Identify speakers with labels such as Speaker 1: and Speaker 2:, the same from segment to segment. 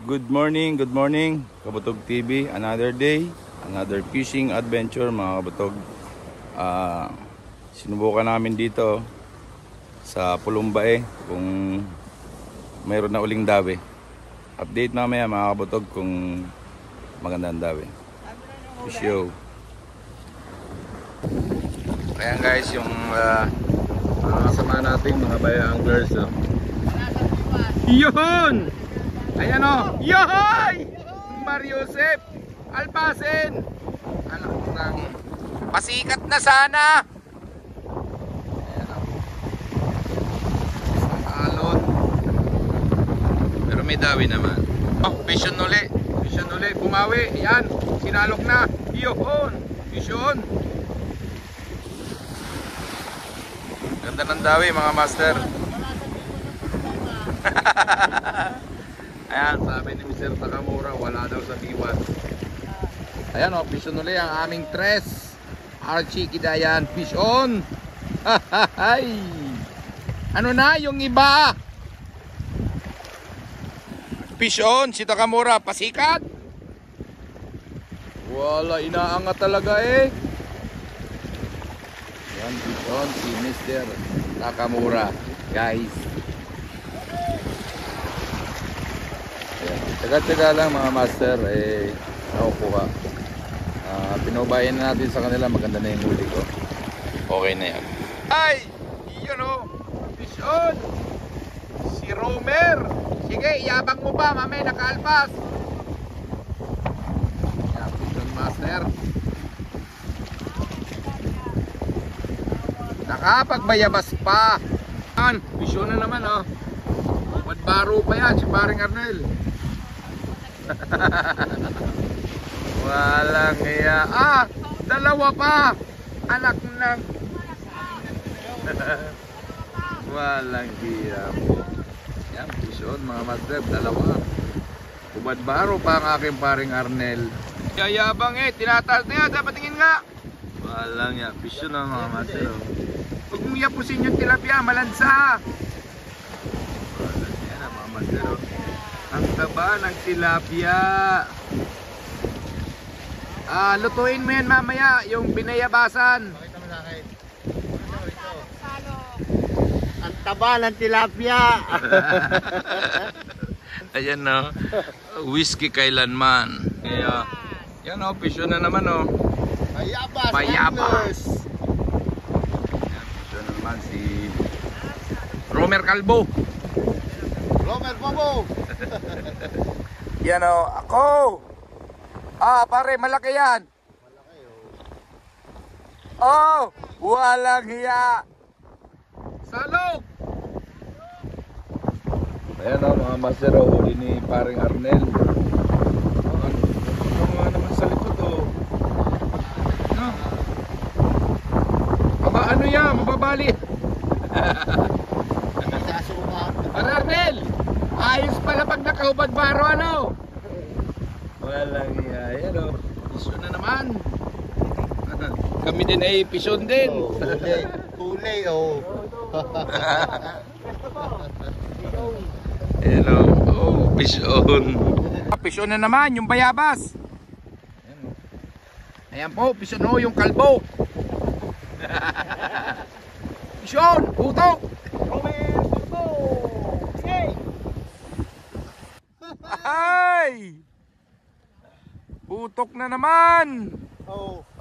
Speaker 1: Good morning, Kabutog TV. Another day, another fishing adventure mga kabutog. Sinubukan namin dito sa Pulumbae kung mayroon na uling dawi. Update mamaya mga kabutog kung magandang dawi. Show. Ayan guys, yung kasama nating mga baya anglers. Yun! Ayan o! Yohoy! Mariusep! Alpasin! Anak ng pasikat na sana! Ayan o. Isang alon. Pero may dawi naman. Oh, vision uli! Vision uli! Bumawi! Ayan! Sinalok na! Yun! Vision! Ganda ng dawi mga master! Ayan, sabi ni Mr. Takamura, wala daw sa diwan. Ayan o, fish on ulit ang aming tres. Archie Kidayan, fish on. Ano na yung iba? Fish on, si Takamura, pasikat. Wala, inaangat talaga eh. Ayan, fish on, si Mr. Takamura, guys. Tsaga-tsaga lang mga master, nakukuha. Pinubayan na natin sa kanila, maganda na yung huli ko. Okay na yan. Ay! Yun o! Fish on! Si Romer! Sige, iyabang mo pa, mamay nakaalpas. Yan, fish on master. Nakapagbayabas pa. Yan, fish on na naman o. Wadbaro pa yan, si Paring Arnel. Walang iya. Dalawa pa. Anak ng walang iya po. Yan, pisyon mga master, dalawa. Ubad-baro pa ang aking Paring Arnel. Yayabang tinataas na yan, dapat tingin nga. Walang iya, pisyon na mga master. Huwag mong yapusin yung tilapia, malansa. Walang iya na mga master. Ang taba ng tilapia. Lutuin mo yan mamaya, yung binayabasan.
Speaker 2: Pakita mo sa akin. Ito. Ang taba ng tilapia.
Speaker 1: Ayan no. Whiskey kailanman. Kaya, yan o, pisyo na naman o.
Speaker 2: Bayabas.
Speaker 1: Bayabas. Yan, pisyo na naman si Romer Calvo.
Speaker 2: Romer Bobo.
Speaker 1: Yan o, ako. Pare, malaki yan.
Speaker 2: Malaki
Speaker 1: Walang hiya. Salok. Ayan o, mga master, huli ni Paring Arnel. Ano nga naman sa likod o. No? Ano yan, mababali. Paring Arnel, ayos pala pag nakaubad baro ano. Walang iya, yan o. Pisyon na naman. Kami din ay pisyon din.
Speaker 2: Kulay
Speaker 1: Yan o. Pisyon. Pisyon na naman, yung bayabas. Ayan po, pisyon o, yung kalbo. Pisyon, putok. Ay! Putok na naman!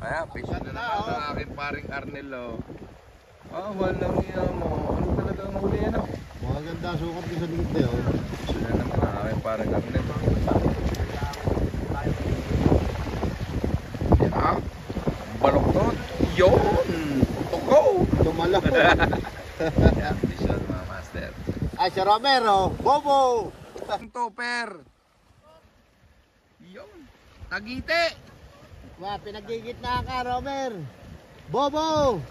Speaker 1: Ayan, pisyon na naman ang aking Paring Arnel walang iya mo. Ano talaga ang huli yan o?
Speaker 2: Maganda sukat din sa likod eh.
Speaker 1: Pisyon na naman ang aking Paring Arnel. Yan, baloktot. Yun! Putok ko!
Speaker 2: Tumalak.
Speaker 1: Ayan, pisyon mga master.
Speaker 2: Ay, si Romero, Bobo!
Speaker 1: Ang topper. Yun. Tagite.
Speaker 2: Pinagigit na ka, Romer. Bobo!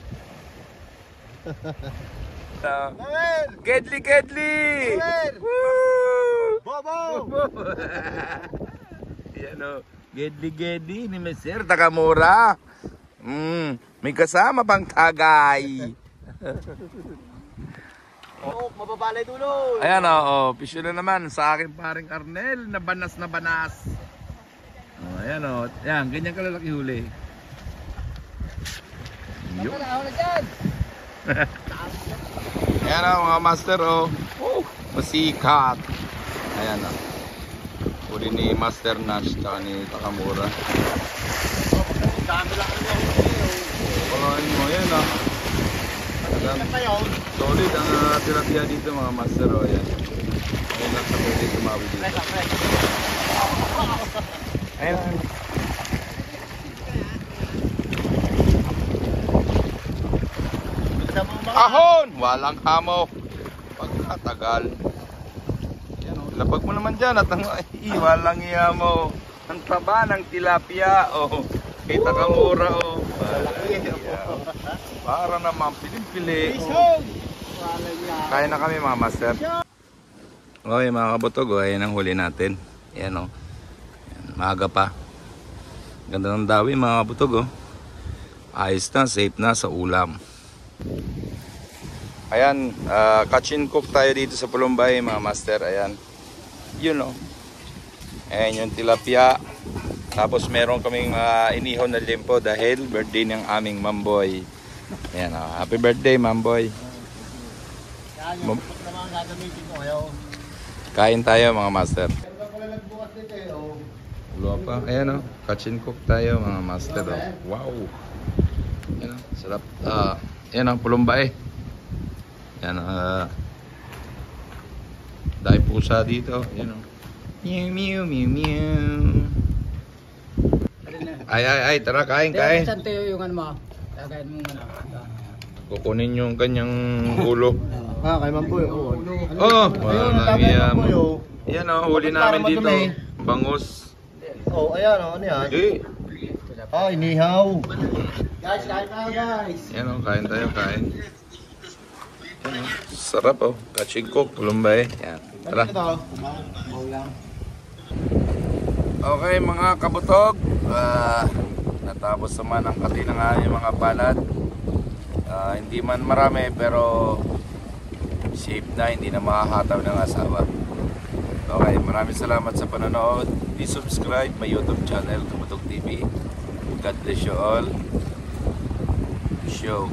Speaker 1: Gedli!
Speaker 2: Romer!
Speaker 1: Woo!
Speaker 2: Bobo!
Speaker 1: Yan o. Gedli ni Mr. Takamura. May kasama pang tagay.
Speaker 2: Oo, mababalay dulo.
Speaker 1: Ayan o, fish na naman sa akin paring Arnel na banas na banas. Ayan o, yan, ganyan kalalaki huli. Yun. Ayan o mga master o, masikat. Ayan o, huli ni Master Nash tsaka ni Takamura.
Speaker 2: Dami lang kanya.
Speaker 1: Pakain mo, ayan o. Solid ang tilapia dito mga master o, ayan. Ayan lang sa pwede tumawi dito. Ayan. Ahon! Walang hamo. Pagkatagal. Lapag mo naman dyan at walang hamo. Ang taba ng tilapia. Oh, kita ka mura. Oh. Para naman piling-pili. Kaya na kami mga master. Okay mga kabutog. Ayan ang huli natin. Ayan o. Maaga pa. Ganda ng dawi mga kabutog. Ayos na, safe na sa ulam. Ayan, catch and cook tayo dito sa Pulumbay mga master. Ayan, yun o. Ayan yung tilapia. Tapos meron kaming inihon na limpo dahil birthday ng aming mamboy. Ayan o, happy birthday mamboy. Kain tayo mga master. Ulo pa. Ayan o, catch and cook tayo mga master o. Wow. Ayan o, sarap. Ayan o, Pulumbay. Yan, dahil pusa dito. Yan o. Mew, mew, mew, mew. Ay, tara, kain.
Speaker 3: Saan tayo yung ano mo? Tagayin mo ano.
Speaker 1: Kukunin yung kanyang ulo.
Speaker 2: Kay Mamboy.
Speaker 1: Oh, walang iya mo. Yan o, huli namin dito. Bangus.
Speaker 2: Oh, ayan o, ano yan? Inihaw. Guys, kain tayo guys.
Speaker 1: Yan o, kain tayo, kain. Yan, sarap oh, catch and cook, Pulumbay. Yan, tara. Okay mga kabutog, natapos naman ang kati ng aming mga palad. Hindi man marami pero safe na, hindi na makahataw ng asawa. Okay, maraming salamat sa panonood. Please subscribe my YouTube channel, Kabutog TV. God bless you all. Show.